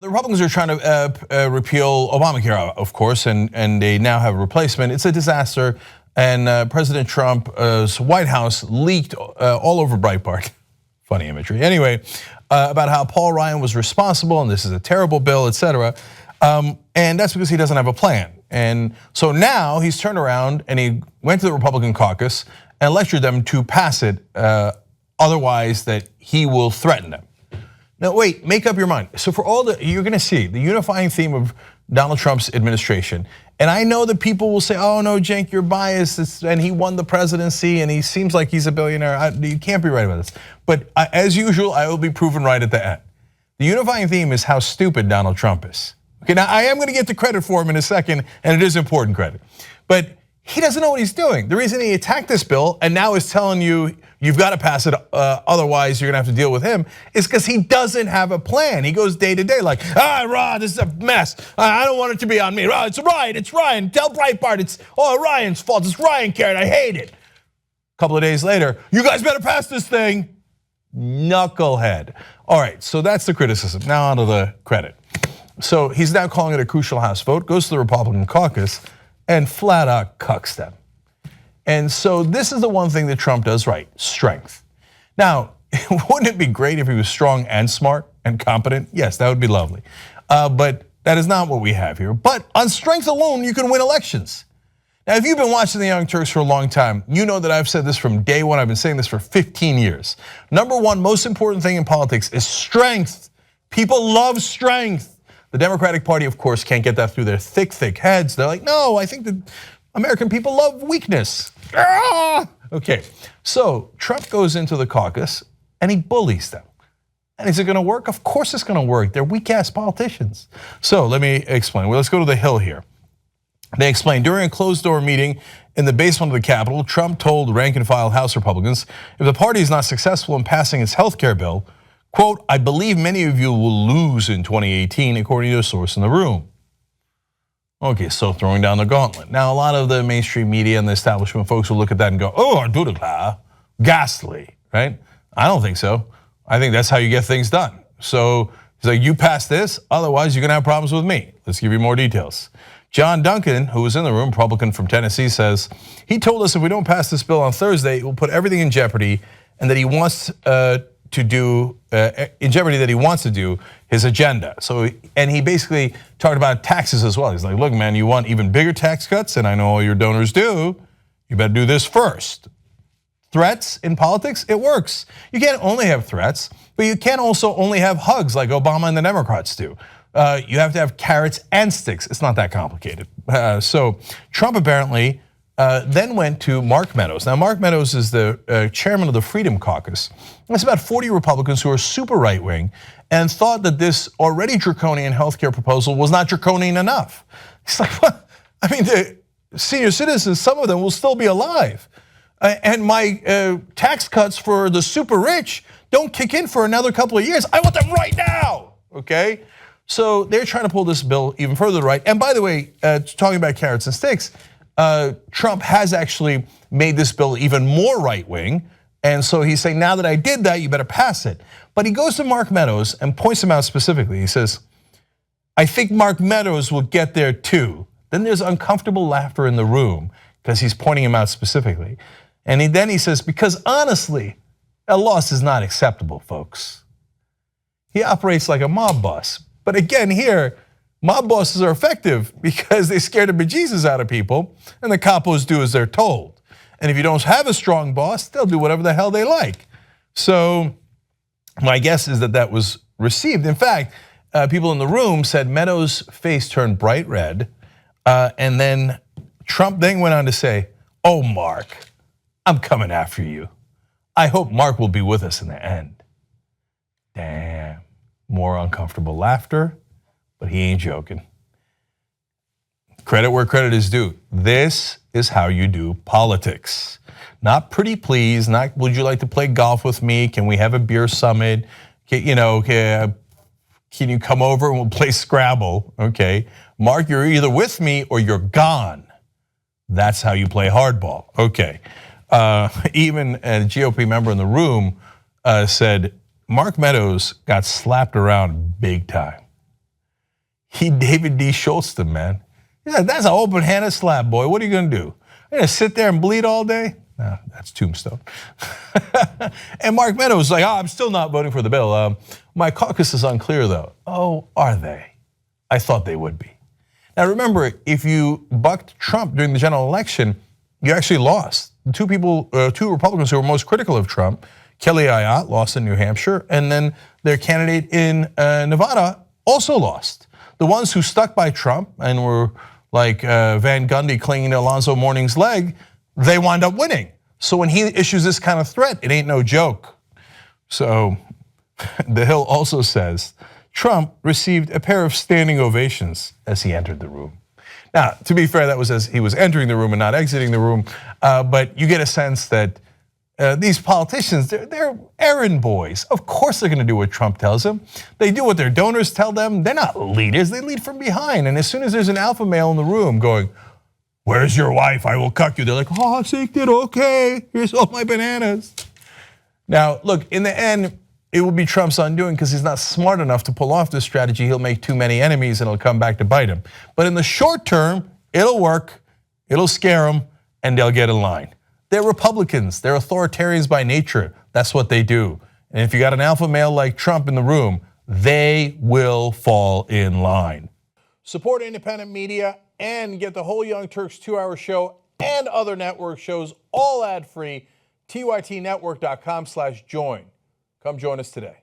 The Republicans are trying to repeal ObamaCare, of course, and they now have a replacement. It's a disaster, and President Trump's White House leaked all over Breitbart. Funny imagery. Anyway, about how Paul Ryan was responsible, and this is a terrible bill, etc. And that's because he doesn't have a plan. And so now he's turned around and he went to the Republican caucus and lectured them to pass it, otherwise that he will threaten them. Now wait, make up your mind. So for all you're gonna see the unifying theme of Donald Trump's administration. And I know that people will say, oh no, Cenk, you're biased, and he won the presidency and he seems like he's a billionaire. You can't be right about this. But as usual, I will be proven right at the end. The unifying theme is how stupid Donald Trump is. Okay, now I am gonna get the credit for him in a second, and it is important credit. But he doesn't know what he's doing. The reason he attacked this bill and now is telling you you've got to pass it, otherwise you're gonna have to deal with him, is because he doesn't have a plan. He goes day to day like, Rod, this is a mess. I don't want it to be on me. Rod, it's Ryan. Tell Breitbart it's Ryan's fault. It's Ryan cared. I hate it. A couple of days later, you guys better pass this thing. Knucklehead. All right, so that's the criticism. Now on to the credit. So he's now calling it a crucial House vote, goes to the Republican caucus, and flat out cucks them. And so this is the one thing that Trump does right, strength. Now, wouldn't it be great if he was strong and smart and competent? Yes, that would be lovely. But that is not what we have here. But on strength alone, you can win elections. Now, if you've been watching the Young Turks for a long time, you know that I've said this from day one. I've been saying this for 15 years. Number one, most important thing in politics is strength. People love strength. The Democratic Party, of course, can't get that through their thick heads. They're like, no, I think the American people love weakness. Okay, so Trump goes into the caucus and he bullies them. And is it gonna work? Of course it's gonna work. They're weak ass politicians. So let me explain. Well, let's go to the Hill here. They explained during a closed door meeting in the basement of the Capitol, Trump told rank and file House Republicans, if the party is not successful in passing its health care bill, quote, I believe many of you will lose in 2018, according to a source in the room. Okay, so throwing down the gauntlet. Now, a lot of the mainstream media and the establishment folks will look at that and go, oh, ghastly, right? I don't think so. I think that's how you get things done. So he's like, you pass this, otherwise you're gonna have problems with me. Let's give you more details. John Duncan, who was in the room, Republican from Tennessee, says, he told us if we don't pass this bill on Thursday, it will put everything in jeopardy, and that he wants to do his agenda. So, and he basically talked about taxes as well. He's like, look, man, you want even bigger tax cuts, and I know all your donors do. You better do this first. Threats in politics, it works. You can't only have threats, but you can't also only have hugs like Obama and the Democrats do. You have to have carrots and sticks. It's not that complicated. So Trump apparently then went to Mark Meadows. Now, Mark Meadows is the chairman of the Freedom Caucus. That's about 40 Republicans who are super right-wing and thought that this already draconian healthcare proposal was not draconian enough. It's like, what? I mean, the senior citizens, some of them will still be alive. And my tax cuts for the super rich don't kick in for another couple of years. I want them right now, okay? So they're trying to pull this bill even further right. And by the way, talking about carrots and sticks, Trump has actually made this bill even more right-wing. And so he's saying, now that I did that, you better pass it. But he goes to Mark Meadows and points him out specifically. He says, I think Mark Meadows will get there too. Then there's uncomfortable laughter in the room because he's pointing him out specifically. And then he says, because honestly, a loss is not acceptable, folks. He operates like a mob boss. But again here, mob bosses are effective because they scare the bejesus out of people, and the capos do as they're told. And if you don't have a strong boss, they'll do whatever the hell they like. So my guess is that that was received. In fact, people in the room said Meadows' face turned bright red, and then Trump then went on to say, oh, Mark, I'm coming after you. I hope Mark will be with us in the end. Damn, more uncomfortable laughter. But he ain't joking. Credit where credit is due. This is how you do politics. Not pretty please, not would you like to play golf with me? Can we have a beer summit? Can you come over and we'll play Scrabble? Okay, Mark, you're either with me or you're gone. That's how you play hardball. Okay, even a GOP member in the room said Mark Meadows got slapped around big time. He David D. Schultz them, man. Yeah, that's an open-handed slap, boy. What are you going to do? You're going to sit there and bleed all day? No, that's Tombstone. And Mark Meadows was like, I'm still not voting for the bill. My caucus is unclear, though. Oh, are they? I thought they would be. Now, remember, if you bucked Trump during the general election, you actually lost. Two Republicans who were most critical of Trump, Kelly Ayotte lost in New Hampshire, and then their candidate in Nevada also lost. The ones who stuck by Trump and were like Van Gundy clinging to Alonzo Mourning's leg, they wind up winning. So when he issues this kind of threat, it ain't no joke. So The Hill also says Trump received a pair of standing ovations as he entered the room. Now, to be fair, that was as he was entering the room and not exiting the room, but you get a sense that these politicians, they're errand boys. Of course they're going to do what Trump tells them. They do what their donors tell them. They're not leaders, they lead from behind. And as soon as there's an alpha male in the room going, "Where's your wife? I will cuck you," they're like, "Oh, Cenk did okay. Here's all my bananas." Now, look, in the end, it will be Trump's undoing because he's not smart enough to pull off this strategy. He'll make too many enemies and it'll come back to bite him. But in the short term, it'll work, it'll scare them, and they'll get in line. They're Republicans, they're authoritarians by nature. That's what they do. And if you got an alpha male like Trump in the room, they will fall in line. Support independent media and get the whole Young Turks 2-hour show and other network shows all ad-free. TYTnetwork.com/join. Come join us today.